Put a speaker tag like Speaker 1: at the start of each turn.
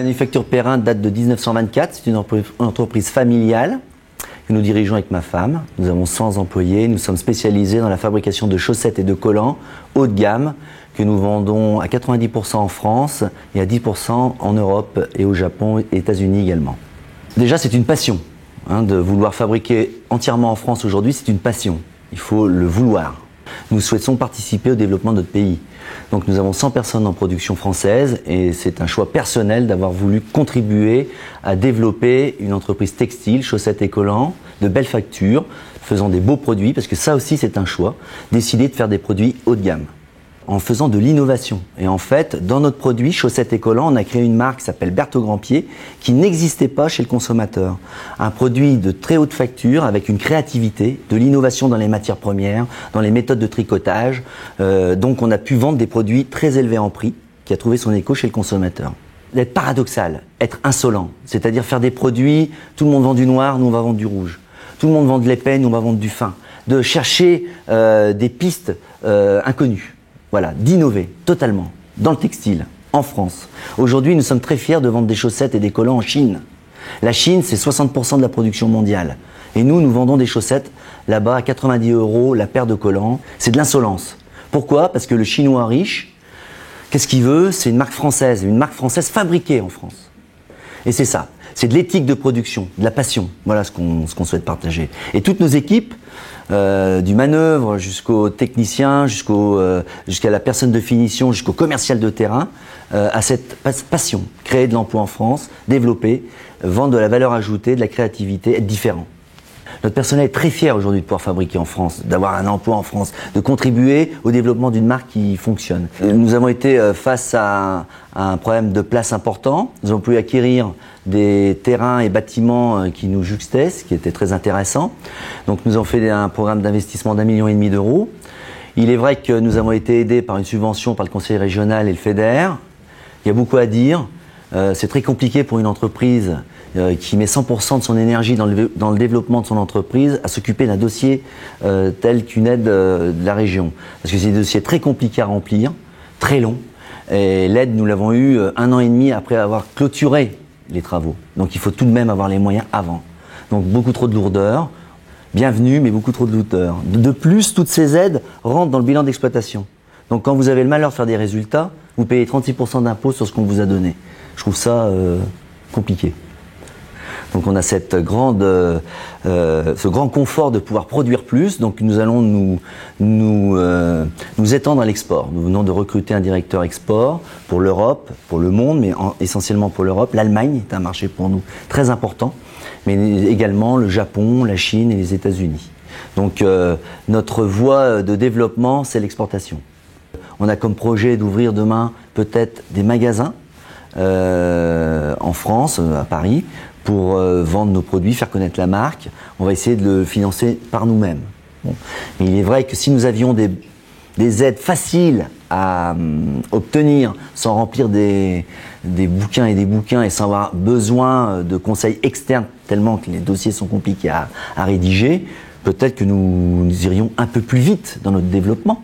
Speaker 1: Manufacture Perrin date de 1924, c'est une entreprise familiale que nous dirigeons avec ma femme. Nous avons 100 employés, nous sommes spécialisés dans la fabrication de chaussettes et de collants haut de gamme que nous vendons à 90% en France et à 10% en Europe et au Japon et États-Unis également. Déjà, c'est une passion de vouloir fabriquer entièrement en France aujourd'hui, c'est une passion. Il faut le vouloir. Nous souhaitons participer au développement de notre pays. Donc nous avons 100 personnes en production française et c'est un choix personnel d'avoir voulu contribuer à développer une entreprise textile, chaussettes et collants, de belle facture, faisant des beaux produits, parce que ça aussi c'est un choix, décider de faire des produits haut de gamme, en faisant de l'innovation. Et en fait, dans notre produit, chaussettes et collants, on a créé une marque qui s'appelle Berthaud Grandpied, qui n'existait pas chez le consommateur. Un produit de très haute facture, avec une créativité, de l'innovation dans les matières premières, dans les méthodes de tricotage. Donc on a pu vendre des produits très élevés en prix, qui a trouvé son écho chez le consommateur. D'être paradoxal, être insolent, c'est-à-dire faire des produits, tout le monde vend du noir, nous on va vendre du rouge. Tout le monde vend de l'épais, nous on va vendre du fin. De chercher des pistes inconnues. Voilà, d'innover totalement dans le textile, en France. Aujourd'hui, nous sommes très fiers de vendre des chaussettes et des collants en Chine. La Chine, c'est 60% de la production mondiale. Et nous vendons des chaussettes là-bas à 90 € la paire de collants. C'est de l'insolence. Pourquoi? Parce que le Chinois riche, qu'est-ce qu'il veut? C'est une marque française fabriquée en France. Et c'est ça. C'est de l'éthique de production, de la passion. Voilà ce qu'on souhaite partager. Et toutes nos équipes, du manœuvre jusqu'au technicien, jusqu'à la personne de finition, jusqu'au commercial de terrain, à cette passion. Créer de l'emploi en France, développer, vendre de la valeur ajoutée, de la créativité, être différent. Notre personnel est très fier aujourd'hui de pouvoir fabriquer en France, d'avoir un emploi en France, de contribuer au développement d'une marque qui fonctionne. Nous avons été face à un problème de place important. Nous avons pu acquérir des terrains et bâtiments qui nous juxtaient, ce qui était très intéressant. Donc nous avons fait un programme d'investissement d'1,5 million d'euros. Il est vrai que nous avons été aidés par une subvention par le conseil régional et le FEDER. Il y a beaucoup à dire. C'est très compliqué pour une entreprise qui met 100% de son énergie dans le développement de son entreprise à s'occuper d'un dossier tel qu'une aide de la région. Parce que c'est des dossiers très compliqués à remplir, très longs. Et l'aide, nous l'avons eue 1 an et demi après avoir clôturé les travaux. Donc il faut tout de même avoir les moyens avant. Donc beaucoup trop de lourdeur. Bienvenue, mais beaucoup trop de lourdeur. De plus, toutes ces aides rentrent dans le bilan d'exploitation. Donc quand vous avez le malheur de faire des résultats, vous payez 36% d'impôts sur ce qu'on vous a donné. Je trouve ça compliqué. Donc on a ce grand confort de pouvoir produire plus. Donc nous allons nous étendre à l'export. Nous venons de recruter un directeur export pour l'Europe, pour le monde, mais essentiellement pour l'Europe. L'Allemagne est un marché pour nous très important, mais également le Japon, la Chine et les États-Unis. Donc notre voie de développement, c'est l'exportation. On a comme projet d'ouvrir demain peut-être des magasins en France, à Paris, pour vendre nos produits, faire connaître la marque. On va essayer de le financer par nous-mêmes. Bon. Mais il est vrai que si nous avions des aides faciles à obtenir sans remplir des bouquins et des bouquins et sans avoir besoin de conseils externes tellement que les dossiers sont compliqués à rédiger, peut-être que nous irions un peu plus vite dans notre développement.